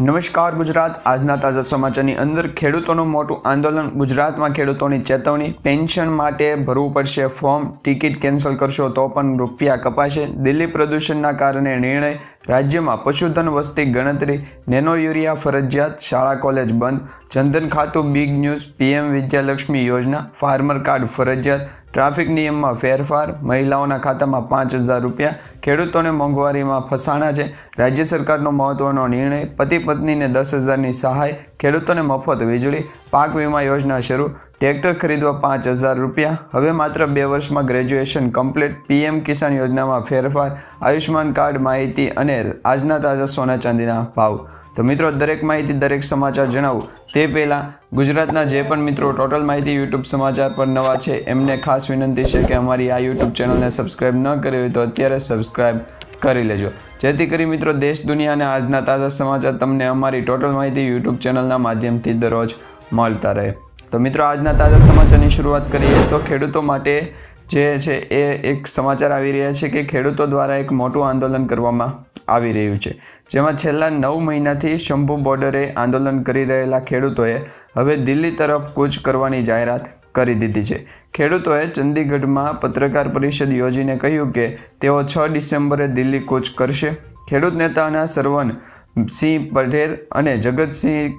નમસ્કાર ગુજરાત. આજના તાજા સમાચારની અંદર ખેડૂતોનું મોટું આંદોલન. ગુજરાતમાં ખેડૂતોની ચેતવણી. પેન્શન માટે ભરવું પડશે ફોર્મ. ટિકિટ કેન્સલ કરશો તો પણ રૂપિયા કપાશે. દિલ્હી પ્રદૂષણના કારણે નિર્ણય. રાજ્યમાં પશુધન વસ્તી ગણતરી. નેનો યુરિયા ફરજિયાત. શાળા કોલેજ બંધ. જનધન ખાતું બિગ ન્યૂઝ. પીએમ વિદ્યાલક્ષ્મી યોજના. ફાર્મર કાર્ડ ફરજિયાત. ટ્રાફિક નિયમમાં ફેરફાર. મહિલાઓના ખાતામાં 5,000 રૂપિયા. ખેડૂતોને મોંઘવારીમાં ફસાણા છે. રાજ્ય સરકારનો મહત્વનો નિર્ણય. પતિ પત્નીને 10,000ની સહાય. ખેડૂતોને મફત વીજળી. પાક વીમા યોજના શરૂ. ટ્રેક્ટર ખરીદવા 5,000 રૂપિયા. હવે માત્ર 2 વર્ષમાં ગ્રેજ્યુએશન કમ્પ્લીટ. પીએમ કિસાન યોજનામાં ફેરફાર. આયુષ્માન કાર્ડ માહિતી અને આજના તાજા સોના ચાંદીના ભાવ. તો મિત્રો, દરેક માહિતી, દરેક સમાચાર જણાવું તે પહેલાં ગુજરાતના જે પણ મિત્રો ટોટલ માહિતી યુટ્યુબ સમાચાર પર નવા છે એમને ખાસ વિનંતી છે કે અમારી આ યુટ્યુબ ચેનલને સબસ્ક્રાઈબ ન કરી હોય તો અત્યારે સબસ્ક્રાઈબ કરી લેજો, જેથી કરી મિત્રો દેશ દુનિયા અને આજના તાજા સમાચાર તમને અમારી ટોટલ માહિતી યુટ્યુબ ચેનલના માધ્યમથી દરરોજ મળતા રહે. તો મિત્રો, આજના તાજા સમાચારની શરૂઆત કરીએ તો ખેડૂતો માટે જે છે એ એક સમાચાર આવી રહ્યા છે કે ખેડૂતો દ્વારા એક મોટું આંદોલન કરવામાં આવી રહ્યું છે, જેમાં છેલ્લા 9 મહિનાથી શંભુ બોર્ડરે આંદોલન કરી રહેલા ખેડૂતોએ હવે દિલ્હી તરફ કૂચ કરવાની જાહેરાત કરી દીધી છે. ખેડૂતોએ ચંદીગઢમાં પત્રકાર પરિષદ યોજીને કહ્યું કે તેઓ 6 ડિસેમ્બરે દિલ્હી કૂચ કરશે. ખેડૂત નેતાના સરવન સિંહ પટેલ અને જગતસિંહ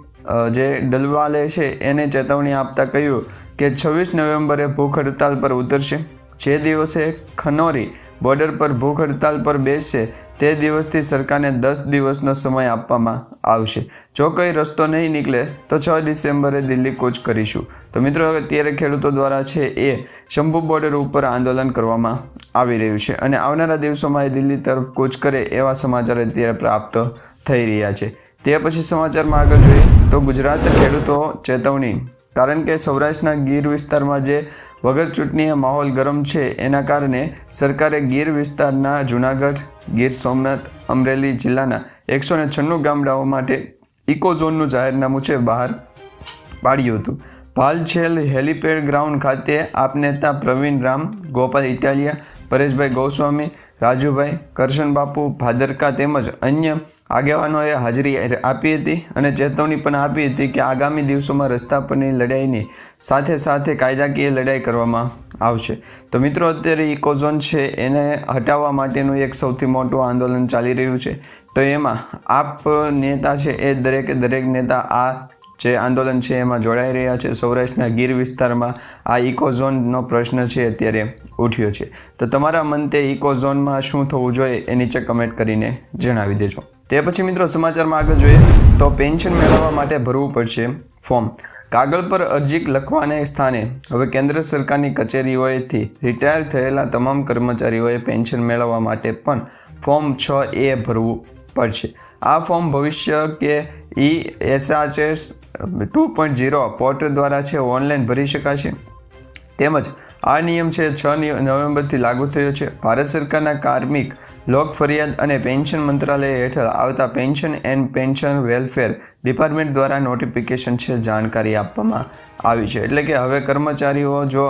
જે ડલવાલે છે એને ચેતવણી આપતા કહ્યું કે 26 નવેમ્બરે ભૂખ હડતાલ પર ઉતરશે. જે દિવસે ખનોરી બોર્ડર પર ભૂખ હડતાલ પર બેસશે તે દિવસથી સરકારને 10 દિવસનો સમય આપવામાં આવશે. જો કંઈ રસ્તો નહીં નીકળે તો 6 ડિસેમ્બરે દિલ્હી કૂચ કરીશું. તો મિત્રો, અત્યારે ખેડૂતો દ્વારા છે એ શંભુ બોર્ડર ઉપર આંદોલન કરવામાં આવી રહ્યું છે અને આવનારા દિવસોમાં એ દિલ્હી તરફ કૂચ કરે એવા સમાચાર અત્યારે પ્રાપ્ત થઈ રહ્યા છે. તે પછી સમાચારમાં આગળ જોઈએ તો ગુજરાત ખેડૂતો ચેતવણી. કારણ કે સૌરાષ્ટ્રના ગીર વિસ્તારમાં જે વગર ચૂંટણીએ માહોલ ગરમ છે એના કારણે સરકારે ગીર વિસ્તારના જૂનાગઢ, ગીર સોમનાથ, અમરેલી જિલ્લાના 196 ગામડાઓ માટે ઇકોઝોનનું જાહેરનામું છે બહાર પાડ્યું હતું. ભાલછેલ હેલીપેડ ગ્રાઉન્ડ ખાતે આપ નેતા પ્રવીણ રામ, ગોપાલ ઇટાલિયા, પરેશભાઈ ગોસ્વામી, રાજુભાઈ, કરશનબાપુ ભાદરકા તેમજ અન્ય આગેવાનોએ હાજરી આપી હતી અને ચેતવણી પણ આપી હતી કે આગામી દિવસોમાં રસ્તા પરની લડાઈની સાથે સાથે કાયદાકીય લડાઈ કરવામાં આવશે. તો મિત્રો, અત્યારે ઇકોઝોન છે એને હટાવવા માટેનું એક સૌથી મોટું આંદોલન ચાલી રહ્યું છે. તો એમાં આપ નેતા છે એ દરેક નેતા આ જે આંદોલન છે એમાં જોડાઈ રહ્યા છે. સૌરાષ્ટ્રના ગીર વિસ્તારમાં આ ઇકોઝોનનો પ્રશ્ન છે અત્યારે ઉઠ્યો છે. તો તમારા મતે ઇકોઝોનમાં શું થવું જોઈએ એ નીચે કમેન્ટ કરીને જણાવી દેજો. તે પછી મિત્રો, સમાચારમાં આગળ જોઈએ તો પેન્શન મેળવવા માટે ભરવું પડશે ફોર્મ. કાગળ પર અરજી લખવાને સ્થાને હવે કેન્દ્ર સરકારની કચેરીઓએથી રિટાયર થયેલા તમામ કર્મચારીઓએ પેન્શન મેળવવા માટે પણ ફોર્મ 6A ભરવું પડશે. આ ફોર્મ ભવિષ્ય કે ESRS 2.0 પોર્ટલ દ્વારા છે ઓનલાઈન ભરી શકાશે. તેમજ આ નિયમ છે 6 નવેમ્બરથી લાગુ થયો છે. ભારત સરકારના કાર્મિક લોક ફરિયાદ અને પેન્શન મંત્રાલય હેઠળ આવતા pension and pension welfare department દ્વારા નોટિફિકેશન છે જાણકારી આપવામાં આવી છે. એટલે કે હવે કર્મચારીઓ જો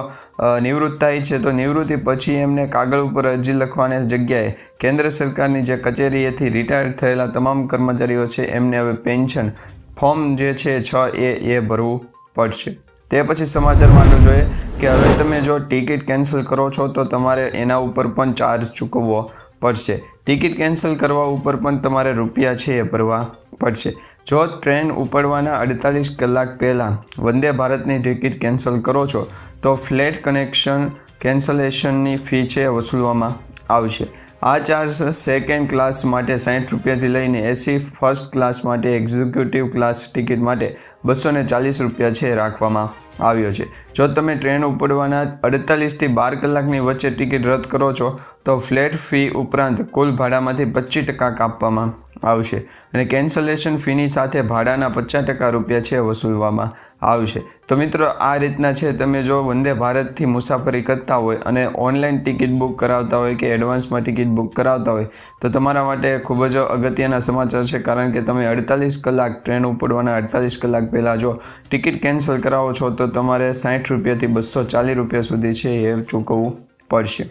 નિવૃત્ત થાય છે તો નિવૃત્તિ પછી એમને કાગળ ઉપર અરજી લખવાની જગ્યાએ કેન્દ્ર સરકારની જે કચેરીએથી રિટાયર થયેલા તમામ કર્મચારીઓ છે એમને હવે પેન્શન ફોર્મ જે છે 6A ભરવું પડશે. તે પછી સમાચારમાં આગળ જોઈએ કે હવે તમે જો ટિકિટ કેન્સલ કરો છો તો તમારે એના ઉપર પણ ચાર્જ ચૂકવવો પડશે. ટિકિટ કેન્સલ કરવા ઉપર પણ તમારે રૂપિયા છે એ ભરવા પડશે. જો ટ્રેન ઉપડવાના 48 કલાક પહેલાં વંદે ભારતની ટિકિટ કેન્સલ કરો છો તો ફ્લેટ કનેક્શન કેન્સલેશનની ફી છે વસૂલવામાં આવશે. આ ચાર્જ સેકન્ડ ક્લાસ માટે 60 રૂપિયાથી લઈને AC ફર્સ્ટ ક્લાસ માટે એક્ઝિક્યુટિવ ક્લાસ ટિકિટ માટે 240 રૂપિયા છે રાખવામાં આવ્યો છે. જો તમે ટ્રેન ઉપડવાના 48 થી 12 કલાકની વચ્ચે ટિકિટ રદ કરો છો તો ફ્લેટ ફી ઉપરાંત કુલ ભાડામાંથી 25% કાપવામાં આવશે અને કેન્સલેશન ફીની સાથે ભાડાના 50% રૂપિયા છે વસૂલવામાં આવશે. તો મિત્રો, આ રીતના છે તમે જો વંદે ભારતથી મુસાફરી કરતા હોય અને ઓનલાઈન ટિકિટ બુક કરાવતા હોય કે એડવાન્સમાં ટિકિટ બુક કરાવતા હોય તો તમારા માટે ખૂબ જ અગત્યના સમાચાર છે. કારણ કે તમે 48 કલાક ટ્રેન ઉપડવાના 48 કલાક પહેલાં જો ટિકિટ કેન્સલ કરાવો છો તો તમારે 60 રૂપિયાથી 240 રૂપિયા સુધી છે એ ચૂકવવું પડશે.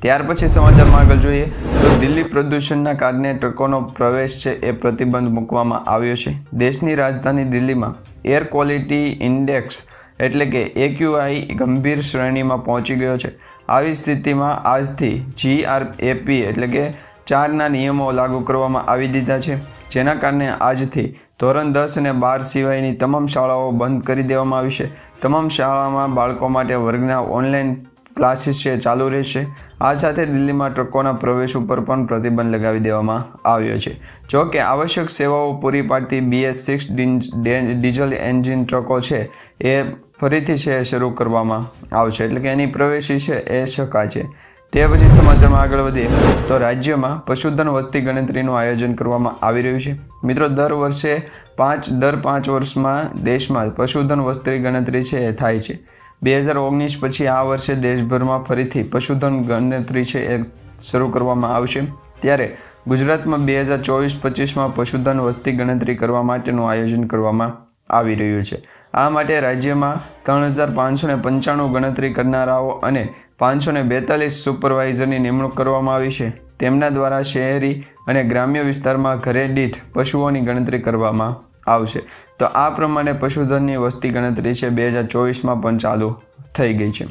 ત્યાર પછી સમાચારમાં આગળ જોઈએ તો દિલ્હી પ્રદૂષણના કારણે ટ્રકોનો પ્રવેશ છે એ પ્રતિબંધ મૂકવામાં આવ્યો છે. દેશની રાજધાની દિલ્હીમાં એર ક્વોલિટી ઇન્ડેક્સ એટલે કે AQI ગંભીર શ્રેણીમાં પહોંચી ગયો છે. આવી સ્થિતિમાં આજથી GRAP એટલે કે 4ના નિયમો લાગુ કરવામાં આવી દીધા છે, જેના કારણે આજથી ધોરણ 10 અને 12 સિવાયની તમામ શાળાઓ બંધ કરી દેવામાં આવી છે. તમામ શાળામાં બાળકો માટે વર્ગના ઓનલાઈન ક્લાસીસ છે ચાલુ રહેશે. આ સાથે દિલ્હીમાં ટ્રકોના પ્રવેશ ઉપર પણ પ્રતિબંધ લગાવી દેવામાં આવ્યો છે. જો કે આવશ્યક સેવાઓ પૂરી પાડતી BS6 ડીઝલ એન્જિન ટ્રકો છે એ ફરીથી છે શરૂ કરવામાં આવશે, એટલે કે એની પ્રવેશી છે એ શકાય છે. તે પછી સમાચારમાં આગળ વધીએ તો રાજ્યમાં પશુધન વસ્તી ગણતરીનું આયોજન કરવામાં આવી રહ્યું છે. મિત્રો, દર 5 વર્ષમાં દેશમાં પશુધન વસ્તી ગણતરી છે એ થાય છે. 2019 પછી આ વર્ષે દેશભરમાં ફરીથી પશુધન ગણતરી છે એ શરૂ કરવામાં આવશે. ત્યારે ગુજરાતમાં 2024-25માં પશુધન વસ્તી ગણતરી કરવા માટેનું આયોજન કરવામાં આવી રહ્યું છે. આ માટે રાજ્યમાં 3595 ગણતરી કરનારાઓ અને 542 સુપરવાઇઝરની નિમણૂક કરવામાં આવી છે. તેમના દ્વારા શહેરી અને ગ્રામ્ય વિસ્તારમાં ઘરે દીઠ પશુઓની ગણતરી કરવામાં આવશે. તો આ પ્રમાણે પશુધનની વસ્તી ગણતરી છે 2024માં પણ ચાલુ થઈ ગઈ છે.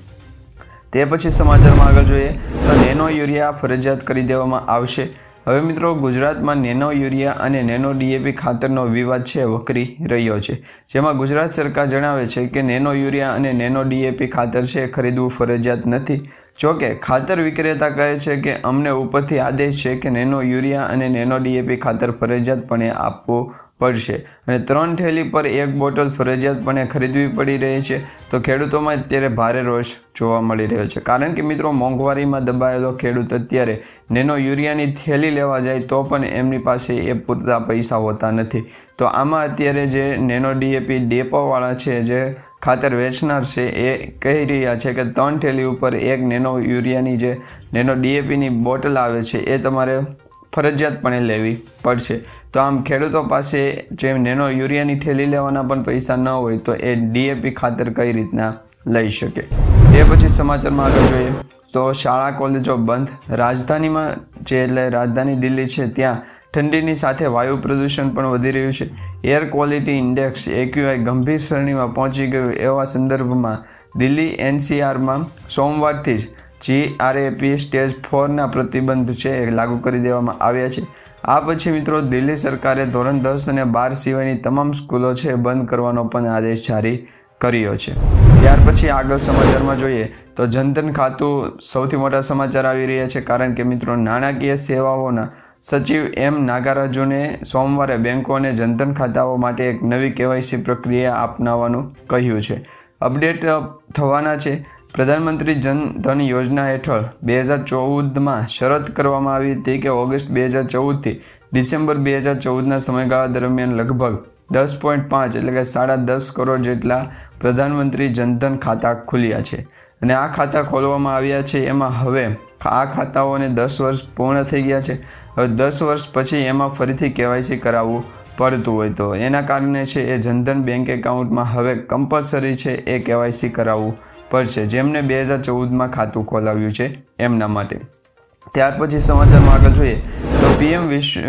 તે પછી સમાચારમાં આગળ જોઈએ તો નેનો યુરિયા ફરજિયાત કરી દેવામાં આવશે. હવે મિત્રો, ગુજરાતમાં નેનો યુરિયા અને નેનો DAP ખાતરનો વિવાદ છે વકરી રહ્યો છે, જેમાં ગુજરાત સરકાર જણાવે છે કે નેનો યુરિયા અને નેનો DAP ખાતર છે ખરીદવું ફરજિયાત નથી. જોકે ખાતર વિક્રેતા કહે છે કે અમને ઉપરથી આદેશ છે કે નેનો યુરિયા અને નેનો DAP ખાતર ફરજિયાતપણે આપવું પડશે અને 3 થેલી પર 1 બોટલ ફરજિયાતપણે ખરીદવી પડી રહી છે. તો ખેડૂતોમાં અત્યારે ભારે રોષ જોવા મળી રહ્યો છે, કારણ કે મિત્રો ડબાયેલો દબાયેલો ખેડૂત અત્યારે નેનો યુરિયાની થેલી લેવા જાય તો પણ એમની પાસે એ પૂરતા પૈસા હોતા નથી. તો આમાં અત્યારે જે નેનો DAP ડેપોવાળા છે, જે ખાતર વેચનાર છે, એ કહી રહ્યા છે કે 3 થેલી ઉપર 1 નેનો યુરિયાની જે નેનો DAPની બોટલ આવે છે એ તમારે ફરજિયાતપણે લેવી પડશે. તો આમ ખેડૂતો પાસે જે નેનો યુરિયાની થેલી લેવાના પણ પૈસા ન હોય તો એ DAP ખાતર કઈ રીતના લઈ શકે. તે પછી સમાચારમાં આગળ જોઈએ તો શાળા કોલેજો બંધ. રાજધાનીમાં એટલે રાજધાની દિલ્હી છે ત્યાં ઠંડીની સાથે વાયુ પ્રદૂષણ પણ વધી રહ્યું છે. એર ક્વોલિટી ઇન્ડેક્સ AQI ગંભીર શ્રેણીમાં પહોંચી ગયું. એવા સંદર્ભમાં દિલ્હી NCRમાં સોમવારથી જ GRAP સ્ટેજ 4ના પ્રતિબંધ છે એ લાગુ કરી દેવામાં આવ્યા છે. આ પછી મિત્રો, દિલ્હી સરકારે ધોરણ 10 અને 12 સિવાયની તમામ સ્કૂલો છે બંધ કરવાનો પણ આદેશ જારી કર્યો છે. ત્યાર પછી આગળ સમાચારમાં જોઈએ તો જનધન ખાતું સૌથી મોટા સમાચાર આવી રહ્યા છે, કારણ કે મિત્રો નાણાકીય સેવાઓના સચિવ M નાગરાજુને સોમવારે બેંકો અને જનધન ખાતાઓ માટે એક નવી KYC પ્રક્રિયા અપનાવવાનું કહ્યું છે. અપડેટ થવાના છે. પ્રધાનમંત્રી જન ધન યોજના હેઠળ 2014માં શરત કરવામાં આવી હતી કે ઓગસ્ટ 2014થી ડિસેમ્બર 2014ના સમયગાળા દરમિયાન લગભગ 10.5 એટલે કે 10.5 કરોડ જેટલા પ્રધાનમંત્રી જનધન ખાતા ખુલ્યા છે અને આ ખાતા ખોલવામાં આવ્યા છે. એમાં હવે આ ખાતાઓને 10 વર્ષ પૂર્ણ થઈ ગયા છે. હવે 10 વર્ષ પછી એમાં ફરીથી KYC કરાવવું પડતું હોય તો એના કારણે છે એ જનધન બેંક એકાઉન્ટમાં હવે કમ્પલસરી છે એ KYC કરાવવું પડશે, જેમને 2014માં ખાતું ખોલાવ્યું છે એમના માટે. ત્યાર પછી સમાચારમાં આગળ જોઈએ તો PM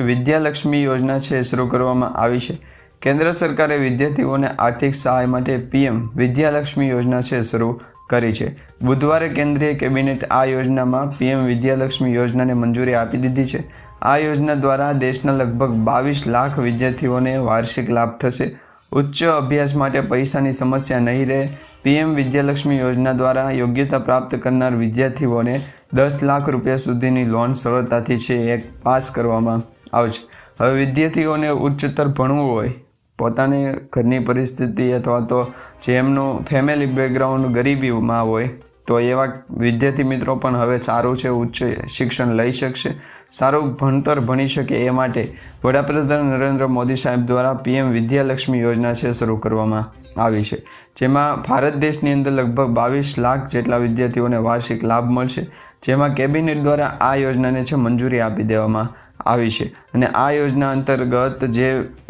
વિદ્યાલક્ષ્મી યોજના છે શરૂ કરવામાં આવી છે. કેન્દ્ર સરકારે વિદ્યાર્થીઓને આર્થિક સહાય માટે PM વિદ્યાલક્ષ્મી યોજના છે શરૂ કરી છે. બુધવારે કેન્દ્રીય કેબિનેટ આ યોજનામાં PM વિદ્યાલક્ષ્મી યોજનાને મંજૂરી આપી દીધી છે. આ યોજના દ્વારા દેશના લગભગ 22 લાખ વિદ્યાર્થીઓને વાર્ષિક લાભ થશે. ઉચ્ચ અભ્યાસ માટે પૈસાની સમસ્યા નહીં રહે. PM વિદ્યાલક્ષ્મી યોજના દ્વારા યોગ્યતા પ્રાપ્ત કરનાર વિદ્યાર્થીઓને 10 લાખ રૂપિયા સુધીની લોન સરળતાથી છે એ પાસ કરવામાં આવશે. હવે વિદ્યાર્થીઓને ઉચ્ચતર ભણવું હોય, પોતાની ઘરની પરિસ્થિતિ અથવા તો જે એમનું ફેમિલી બેકગ્રાઉન્ડ ગરીબીમાં હોય તો એવા વિદ્યાર્થી મિત્રો પણ હવે સારું છે ઉચ્ચ શિક્ષણ લઈ શકશે, સારું ભણતર ભણી શકે. એ માટે વડાપ્રધાન નરેન્દ્ર મોદી સાહેબ દ્વારા PM વિદ્યાલક્ષ્મી યોજના છે શરૂ કરવામાં આવી છે, જેમાં ભારત દેશની અંદર લગભગ 22 લાખ જેટલા વિદ્યાર્થીઓને વાર્ષિક લાભ મળશે. જેમાં કેબિનેટ દ્વારા આ યોજનાને છે મંજૂરી આપી દેવામાં આવી છે અને આ યોજના અંતર્ગત જે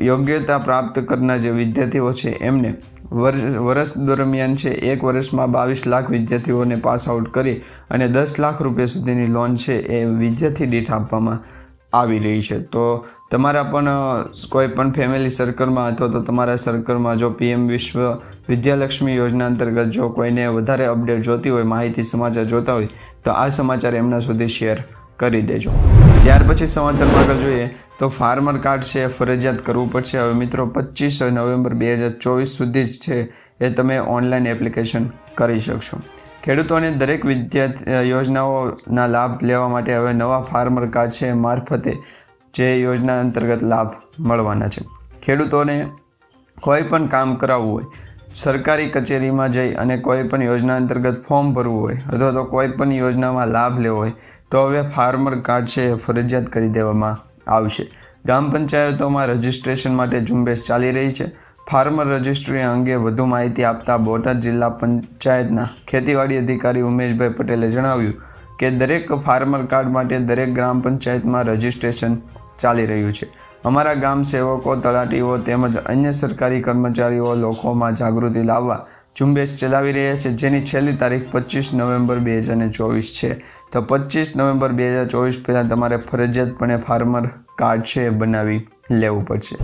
યોગ્યતા પ્રાપ્ત કરનાર જે વિદ્યાર્થીઓ છે એમને વર્ષ દરમિયાન છે 1 વર્ષમાં 22 લાખ વિદ્યાર્થીઓને પાસ આઉટ કરી અને 10 લાખ રૂપિયા સુધીની લોન છે એ વિદ્યાર્થી દીઠ આપવામાં આવી રહી છે. તો તમારા પણ કોઈ પણ ફેમિલી સર્કલમાં અથવા તો તમારા સર્કલમાં જો PM વિશ્વ વિદ્યાલક્ષ્મી યોજના અંતર્ગત જો કોઈને વધારે અપડેટ જોતી હોય, માહિતી સમાચાર જોતા હોય તો આ સમાચાર એમના સુધી શેર કરી દેજો. ત્યાર પછી સમાચારમાં આગળ જોઈએ તો ફાર્મર કાર્ડ છે ફરજિયાત કરવું પડશે. હવે મિત્રો 25 નવેમ્બર 2024 સુધી જ છે એ તમે ઓનલાઈન એપ્લિકેશન કરી શકશો. ખેડૂતોને દરેક યોજનાઓના લાભ લેવા માટે હવે નવા ફાર્મર કાર્ડ છે મારફતે જે યોજના અંતર્ગત લાભ મળવાના છે. ખેડૂતોને કોઈ પણ કામ કરાવવું હોય, સરકારી કચેરીમાં જઈ અને કોઈ પણ યોજના અંતર્ગત ફોર્મ ભરવું હોય અથવા તો કોઈ પણ યોજનામાં લાભ લેવો હોય તો હવે ફાર્મર કાર્ડ છે ફરજિયાત કરી દેવામાં આવશે. ગ્રામ પંચાયતોમાં રજિસ્ટ્રેશન માટે ઝુંબેશ ચાલી રહી છે. ફાર્મર રજિસ્ટ્રી અંગે વધુ માહિતી આપતા બોટાદ જિલ્લા પંચાયતના ખેતીવાડી અધિકારી ઉમેશભાઈ પટેલે જણાવ્યું કે દરેક ફાર્મર કાર્ડ માટે દરેક ગ્રામ પંચાયતમાં રજિસ્ટ્રેશન ચાલી રહ્યું છે. અમારા ગામ સેવકો, તલાટીઓ તેમજ અન્ય સરકારી કર્મચારીઓ લોકોમાં જાગૃતિ લાવવા ઝુંબેશ ચલાવી રહ્યા છે, જેની છેલ્લી તારીખ 25 નવેમ્બર 2024 છે. તો 25 નવેમ્બર 2024 પહેલાં તમારે ફરજિયાતપણે ફાર્મર કાર્ડ છે બનાવી લેવું પડશે.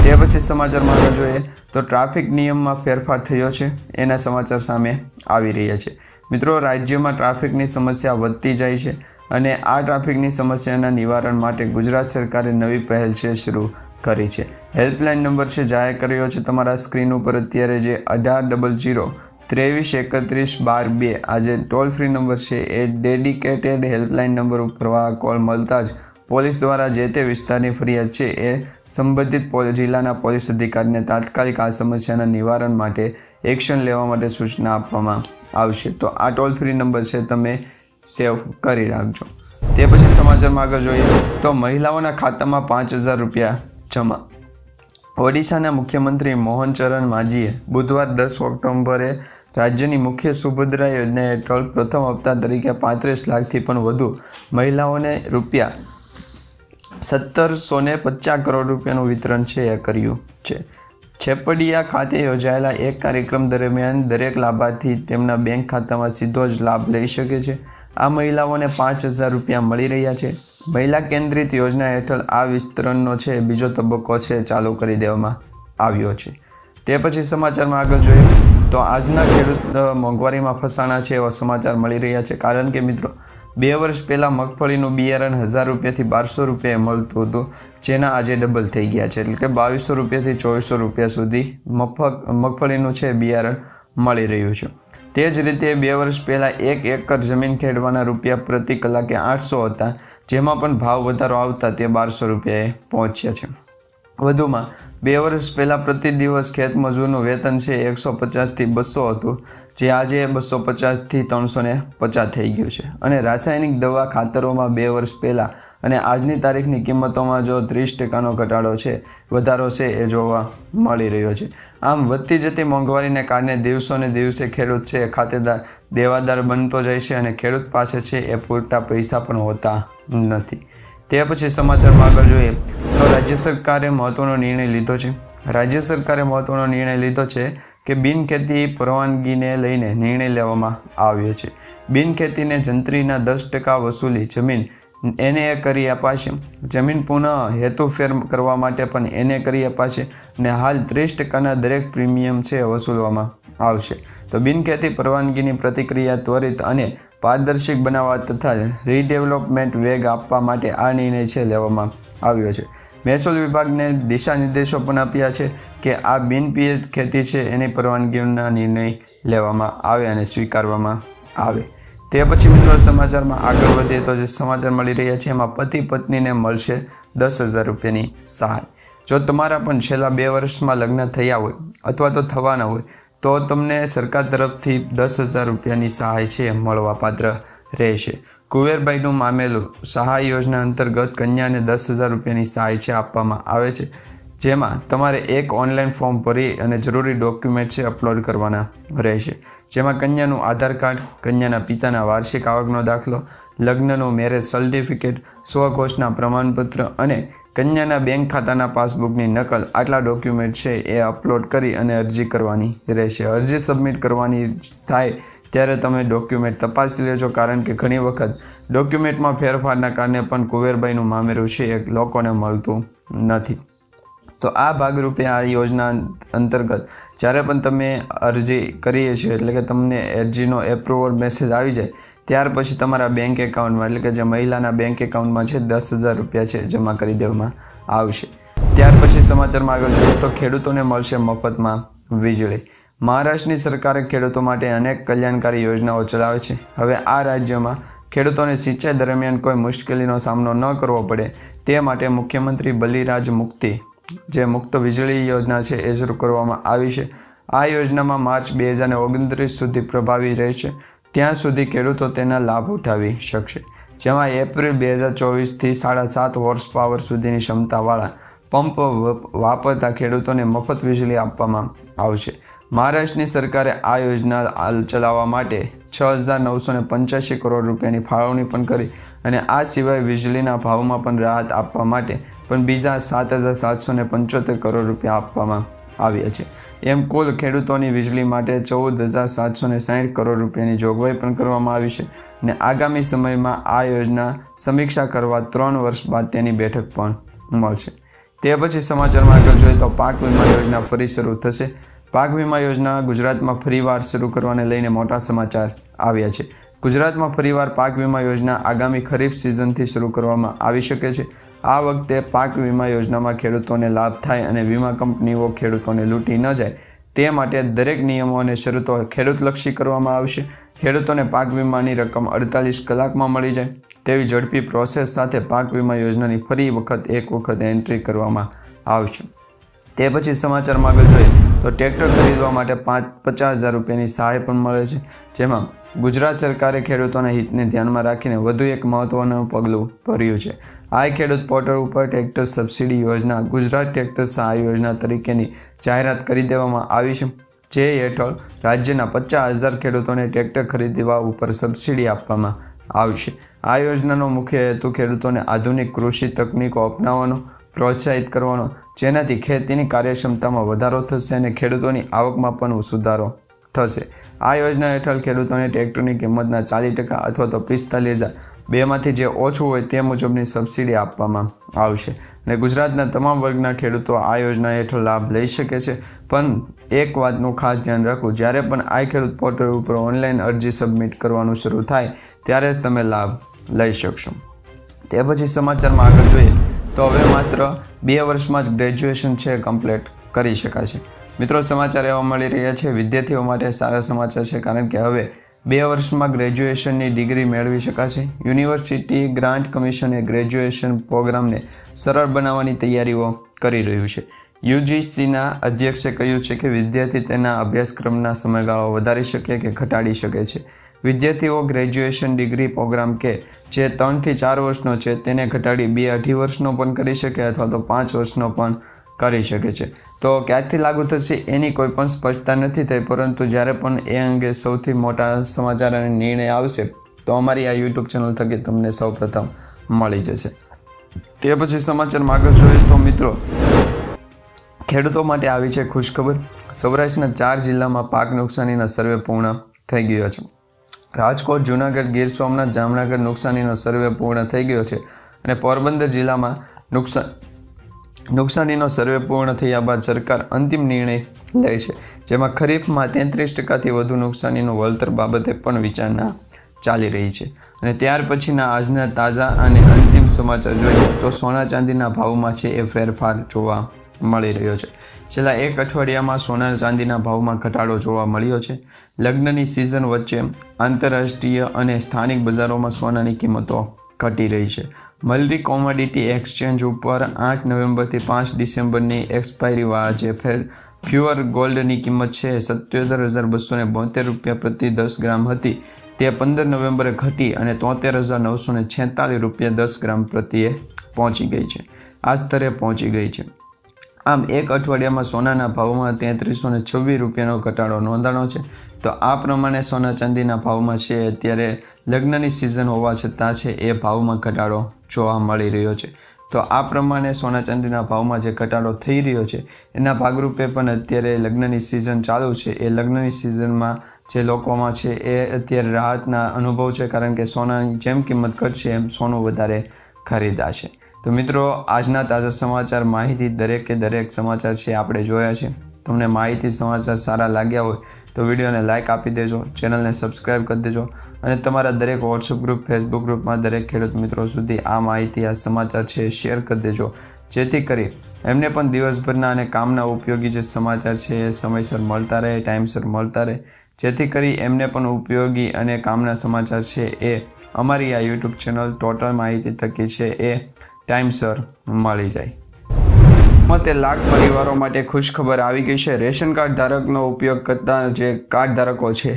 તે પછી સમાચારમાં આગળ જોઈએ તો ટ્રાફિક નિયમમાં ફેરફાર થયો છે એના સમાચાર સામે આવી રહ્યા છે. મિત્રો, રાજ્યમાં ટ્રાફિકની સમસ્યા વધતી જાય છે અને આ ટ્રાફિકની સમસ્યાના નિવારણ માટે ગુજરાત સરકારે નવી પહેલ છે શરૂ કરી છે. હેલ્પલાઇન નંબર છે જાહેર કર્યો છે તમારા સ્ક્રીન ઉપર અત્યારે, જે 1800 23 31 12 2 આ જે ટોલ ફ્રી નંબર છે એ ડેડિકેટેડ હેલ્પલાઇન નંબર ઉપર કોલ મળતા જ પોલીસ દ્વારા જે તે વિસ્તારની ફરિયાદ છે એ સંબંધિત જિલ્લાના પોલીસ અધિકારીને તાત્કાલિક આ સમસ્યાના નિવારણ માટે એક્શન લેવા માટે સૂચના આપવામાં આવશે. તો આ ટોલ ફ્રી નંબર છે તમે સેવ કરી રાખજો. તે પછી સમાચારમાં આગળ જોઈએ તો મહિલાઓના ખાતામાં 5000 રૂપિયા જમા. ઓડિશાના મુખ્યમંત્રી મોહન ચરણ માઝીએ બુધવાર 10 ઓક્ટોબરે રાજ્યની મુખ્ય સુભદ્રા યોજના હેઠળ પ્રથમ હપ્તા તરીકે 35 લાખથી પણ વધુ મહિલાઓને રૂપિયા 1750 કરોડ રૂપિયાનું વિતરણ છે એ કર્યું છે. છેપડિયા ખાતે યોજાયેલા એક કાર્યક્રમ દરમિયાન દરેક લાભાર્થી તેમના બેંક ખાતામાં સીધો જ લાભ લઈ શકે છે. આ મહિલાઓને 5000 રૂપિયા મળી રહ્યા છે. મહિલા કેન્દ્રિત યોજના હેઠળ આ વિસ્તરણનો છે બીજો તબક્કો છે ચાલુ કરી દેવામાં આવ્યો છે. તે પછી સમાચારમાં આગળ જોઈએ તો આજના ખેડૂત મોંઘવારીમાં ફસાણા છે એવા સમાચાર મળી રહ્યા છે. કારણ કે મિત્રો, 2 વર્ષ પહેલાં મગફળીનું બિયારણ 1000 રૂપિયાથી 1200 રૂપિયા મળતું હતું, જેના આજે ડબલ થઈ ગયા છે. એટલે કે 2200 રૂપિયાથી 2400 રૂપિયા સુધી મગફળીનું છે બિયારણ મળી રહ્યું છે. તે જ રીતે 2 વર્ષ પહેલાં 1 એકર જમીન ખેડવાના રૂપિયા પ્રતિ કલાકે 800 હતા, જેમાં પણ ભાવ વધારો આવતા તે 1200 રૂપિયાએ પહોંચ્યા છે. વધુમાં 2 વર્ષ પહેલાં પ્રતિ દિવસ ખેતમજૂરનું વેતન છે 150થી 200 હતું, જે આજે 250થી 350 થઈ ગયું છે. અને રાસાયણિક દવા ખાતરોમાં 2 વર્ષ પહેલાં અને આજની તારીખની કિંમતોમાં જો 30%નો ઘટાડો છે, વધારો છે એ જોવા મળી રહ્યો છે. આમ વધતી જતી મોંઘવારીને કારણે દિવસોને દિવસે ખેડૂત છે ખાતેદાર દેવાદાર બનતો જાય છે અને ખેડૂત પાસે છે એ પૂરતા પૈસા પણ હોતા નથી. તે પછી સમાચારમાં આગળ જોઈએ તો રાજ્ય સરકારે મહત્વનો નિર્ણય લીધો છે. રાજ્ય સરકારે મહત્વનો નિર્ણય લીધો છે કે બિનખેતી પરવાનગીને લઈને નિર્ણય લેવામાં આવ્યો છે. બિનખેતીને જંત્રીના 10% વસૂલી જમીન એને કરી અપાશે. જમીન પુનઃ હેતુફેર કરવા માટે પણ એને કરી અપાશે અને હાલ 30%ના દરેક પ્રીમિયમ છે વસૂલવામાં આવશે. તો બિનખેતી પરવાનગીની પ્રતિક્રિયા ત્વરિત અને પારદર્શક બનાવવા તથા રીડેવલપમેન્ટ વેગ આપવા માટે આ નિર્ણય છે લેવામાં આવ્યો છે. મહેસૂલ વિભાગને દિશા નિર્દેશો પણ આપ્યા છે કે આ બિનપિયત ખેતી છે એની પરવાનગીના નિર્ણય લેવામાં આવે અને સ્વીકારવામાં આવે. તે પછી મિત્રો સમાચારમાં આગળ વધીએ તો જે સમાચાર મળી રહ્યા છે એમાં પતિ પત્નીને મળશે 10,000 રૂપિયાની સહાય. જો તમારા પણ છેલ્લા 2 વર્ષમાં લગ્ન થયા હોય અથવા તો થવાના હોય તો તમને સરકાર તરફથી 10,000 રૂપિયાની સહાય છે મળવાપાત્ર રહેશે. કુંવરબાઈનું મામેલું સહાય યોજના અંતર્ગત કન્યાને 10,000 રૂપિયાની સહાય છે આપવામાં આવે છે, જેમાં તમારે એક ઓનલાઈન ફોર્મ ભરી અને જરૂરી ડોક્યુમેન્ટ છે અપલોડ કરવાના રહેશે. જેમાં કન્યાનું આધાર કાર્ડ, કન્યાના પિતાના વાર્ષિક આવકનો દાખલો, લગ્નનું મેરેજ સર્ટિફિકેટ, સ્વઘોષણા પ્રમાણપત્ર અને કન્યાના બેંક ખાતાના પાસબુકની નકલ આટલા ડોક્યુમેન્ટ છે એ અપલોડ કરી અને અરજી કરવાની રહેશે. અરજી સબમિટ કરવાની થાય ત્યારે તમે ડોક્યુમેન્ટ તપાસી લેજો, કારણ કે ઘણી વખત ડોક્યુમેન્ટમાં ફેરફારના કારણે પણ કુંવરબાઈનું મામેરું છે એ લોકોને મળતું નથી. તો આ ભાગરૂપે આ યોજના અંતર્ગત જ્યારે પણ તમે અરજી કરીએ છીએ એટલે કે તમને અરજીનો એપ્રુવલ મેસેજ આવી જાય ત્યાર પછી તમારા બેંક એકાઉન્ટમાં એટલે કે જે મહિલાના બેંક એકાઉન્ટમાં છે 10,000 રૂપિયા છે જમા કરી દેવામાં આવશે. ત્યાર પછી સમાચારમાં આગળ જોઈએ તો ખેડૂતોને મળશે મફતમાં વીજળી. મહારાષ્ટ્રની સરકારે ખેડૂતો માટે અનેક કલ્યાણકારી યોજનાઓ ચલાવે છે. હવે આ રાજ્યમાં ખેડૂતોને સિંચાઈ દરમિયાન કોઈ મુશ્કેલીનો સામનો ન કરવો પડે તે માટે મુખ્યમંત્રી બલિરાજ મુક્તિ જે મુક્ત વીજળી યોજના છે એ શરૂ કરવામાં આવી છે. આ યોજનામાં માર્ચ 2029 સુધી પ્રભાવી રહેશે. ત્યાં સુધી ખેડૂતો તેના લાભ ઉઠાવી શકશે. જેમાં એપ્રિલ 2024થી 7.5 હોર્સ પાવર સુધીની ક્ષમતાવાળા પંપ વાપરતા ખેડૂતોને મફત વીજળી આપવામાં આવશે. મહારાષ્ટ્રની સરકારે આ યોજના ચલાવવા માટે 6,985 કરોડ રૂપિયાની ફાળવણી પણ કરી અને આ સિવાય વીજળીના ભાવમાં પણ રાહત આપવા માટે પણ બીજા 7,775 કરોડ રૂપિયા આપવામાં આવ્યા છે. એમ કુલ ખેડૂતોની વીજળી માટે 14,760 કરોડ રૂપિયાની જોગવાઈ પણ કરવામાં આવી છે અને આગામી સમયમાં આ યોજના સમીક્ષા કરવા 3 વર્ષ બાદ તેની બેઠક પણ મળશે. તે પછી સમાચારમાં આગળ જોઈએ તો પાક વીમા યોજના ફરી શરૂ થશે. પાક વીમા યોજના ગુજરાતમાં ફરીવાર શરૂ કરવાને લઈને મોટા સમાચાર આવ્યા છે. ગુજરાતમાં ફરીવાર પાક વીમા યોજના આગામી ખરીફ સિઝનથી શરૂ કરવામાં આવી શકે છે. આ વખતે પાક વીમા યોજનામાં ખેડૂતોને લાભ થાય અને વીમા કંપનીઓ ખેડૂતોને લૂંટી ન જાય તે માટે દરેક નિયમો અને શરતો ખેડૂતલક્ષી કરવામાં આવશે. ખેડૂતોને પાક વીમાની રકમ 48 કલાકમાં મળી જાય તેવી ઝડપી પ્રોસેસ સાથે પાક વીમા યોજનાની ફરી એક વખત એન્ટ્રી કરવામાં આવશે. તે પછી સમાચારમાં આગળ જોઈએ તો ટ્રેક્ટર ખરીદવા માટે 50,000 રૂપિયાની સહાય પણ મળે છે. જેમાં ગુજરાત સરકારે ખેડૂતોના હિતને ધ્યાનમાં રાખીને વધુ એક મહત્વનું પગલું ભર્યું છે. આ ખેડૂત પોર્ટલ ઉપર ટ્રેક્ટર સબસિડી યોજના ગુજરાત ટ્રેક્ટર સહાય યોજના તરીકેની જાહેરાત કરી દેવામાં આવી છે. જે હેઠળ રાજ્યના 50,000 ખેડૂતોને ટ્રેક્ટર ખરીદવા ઉપર સબસિડી આપવામાં આવશે. આ યોજનાનો મુખ્ય હેતુ ખેડૂતોને આધુનિક કૃષિ તકનીકો અપનાવવાનો પ્રોત્સાહિત કરવાનો, જેનાથી ખેતીની કાર્યક્ષમતામાં વધારો થશે અને ખેડૂતોની આવકમાં પણ સુધારો થશે. આ યોજના હેઠળ ખેડૂતોને ટ્રેક્ટરની કિંમતના 40% અથવા તો 45,000 બેમાંથી જે ઓછું હોય તે મુજબની સબસિડી આપવામાં આવશે અને ગુજરાતના તમામ વર્ગના ખેડૂતો આ યોજના હેઠળ લાભ લઈ શકે છે. પણ એક વાતનું ખાસ ધ્યાન રાખવું, જ્યારે પણ આ ખેડૂત પોર્ટલ ઉપર ઓનલાઈન અરજી સબમિટ કરવાનું શરૂ થાય ત્યારે જ તમે લાભ લઈ શકશો. તે પછી સમાચારમાં આગળ જોઈએ તો હવે માત્ર 2 વર્ષમાં જ ગ્રેજ્યુએશન છે કમ્પ્લીટ કરી શકાશે. મિત્રો, સમાચાર એવા મળી રહ્યા છે વિદ્યાર્થીઓ માટે સારા સમાચાર છે, કારણ કે હવે 2 વર્ષમાં ગ્રેજ્યુએશનની ડિગ્રી મેળવી શકાશે. યુનિવર્સિટી ગ્રાન્ટ કમિશને ગ્રેજ્યુએશન પ્રોગ્રામને સરળ બનાવવાની તૈયારીઓ કરી રહ્યું છે. યુજીસીના અધ્યક્ષે કહ્યું છે કે વિદ્યાર્થી તેના અભ્યાસક્રમના સમયગાળો વધારી શકે કે ઘટાડી શકે છે. વિદ્યાર્થીઓ ગ્રેજ્યુએશન ડિગ્રી પ્રોગ્રામ કે જે 3 થી 4 વર્ષનો છે તેને ઘટાડી 2-2.5 વર્ષનો પણ કરી શકે અથવા તો 5 વર્ષનો પણ કરી શકે છે. તો ક્યારથી લાગુ થશે એની કોઈ પણ સ્પષ્ટતા નથી થઈ, પરંતુ જ્યારે પણ એ અંગે સૌથી મોટા સમાચાર અને નિર્ણય આવશે તો અમારી આ યુટ્યુબ ચેનલ થકી તમને સૌપ્રથમ મળી જશે. તે પછી સમાચારમાં આગળ જોઈએ તો મિત્રો, ખેડૂતો માટે આવી છે ખુશખબર. સૌરાષ્ટ્રના 4 જિલ્લામાં પાક નુકસાનીનો સર્વે પૂર્ણ થઈ ગયો છે. રાજકોટ, જૂનાગઢ, ગીર સોમનાથ, જામનગર નુકસાનીનો સર્વે પૂર્ણ થઈ ગયો છે અને પોરબંદર જિલ્લામાં નુકસાનીનો સર્વે પૂર્ણ થયા બાદ સરકાર અંતિમ નિર્ણય લે છે, જેમાં ખરીફમાં 33%થી વધુ નુકસાનીનું વળતર બાબતે પણ વિચારણા ચાલી રહી છે. અને ત્યાર પછીના આજના તાજા અને અંતિમ સમાચાર જોઈએ તો સોના ચાંદીના ભાવમાં છે એ ફેરફાર જોવા મળી રહ્યો છે. છેલ્લા 1 અઠવાડિયામાં સોના ચાંદીના ભાવમાં ઘટાડો જોવા મળ્યો છે. લગ્નની સિઝન વચ્ચે આંતરરાષ્ટ્રીય અને સ્થાનિક બજારોમાં સોનાની કિંમતો ઘટી રહી છે. મલ્ટી કોમોડિટી એક્સચેન્જ ઉપર 8 નવેમ્બરથી 5 ડિસેમ્બરની એક્સપાયરી આજે પ્યોર ગોલ્ડની કિંમત છે 77,272 રૂપિયા પ્રતિ 10 ગ્રામ હતી. તે 15 નવેમ્બરે ઘટી અને 73,946 રૂપિયા 10 ગ્રામ પ્રતિએ પહોંચી ગઈ છે. આ સ્તરે પહોંચી ગઈ છે. આમ 1 અઠવાડિયામાં સોનાના ભાવમાં 3326 રૂપિયાનો ઘટાડો નોંધાણો છે. તો આ પ્રમાણે સોના ચાંદીના ભાવમાં છે અત્યારે લગ્નની સિઝન હોવા છતાં છે એ ભાવમાં ઘટાડો જોવા મળી રહ્યો છે. તો આ પ્રમાણે સોના ચાંદીના ભાવમાં જે ઘટાડો થઈ રહ્યો છે એના ભાગરૂપે પણ અત્યારે લગ્નની સિઝન ચાલુ છે. એ લગ્નની સિઝનમાં જે લોકોમાં છે એ અત્યારે રાહતના અનુભવ છે, કારણ કે સોનાની જેમ કિંમત ઘટશે એમ સોનું વધારે ખરીદાશે. તો મિત્રો, આજના તાજા સમાચાર માહિતી દરેક સમાચાર છે આપણે જોયા છે. તમને માહિતી સમાચાર સારા લાગ્યા હોય તો વિડીયોને લાઇક આપી દેજો, ચેનલને સબસ્ક્રાઈબ કરી દેજો અને તમારા દરેક વોટ્સઅપ ગ્રુપ, ફેસબુક ગ્રુપમાં દરેક ખેડૂત મિત્રો સુધી આ માહિતી, આ સમાચાર છે શેર કરી દેજો, જેથી કરી એમને પણ દિવસભરના અને કામના ઉપયોગી જે સમાચાર છે એ સમયસર મળતા રહે, ટાઈમસર મળતા રહે, જેથી કરી એમને પણ ઉપયોગી અને કામના સમાચાર છે એ અમારી આ યુટ્યુબ ચેનલ ટોટલ માહિતી થકી છે એ ટાઈમસર મળી જાય. 70 લાખ પરિવારો માટે ખુશખબર આવી ગઈ છે. રેશન કાર્ડ ધારકનો ઉપયોગ કરતા જે કાર્ડ ધારકો છે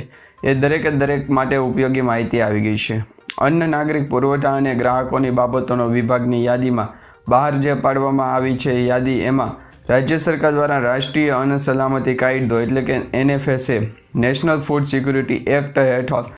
એ દરેક માટે ઉપયોગી માહિતી આવી ગઈ છે. અન્ન નાગરિક પુરવઠા અને ગ્રાહકોની બાબતોનો વિભાગની યાદીમાં બહાર જે પાડવામાં આવી છે યાદી, એમાં રાજ્ય સરકાર દ્વારા રાષ્ટ્રીય અન્ન સલામતી કાયદો એટલે કે NFSA national food security act હેઠળ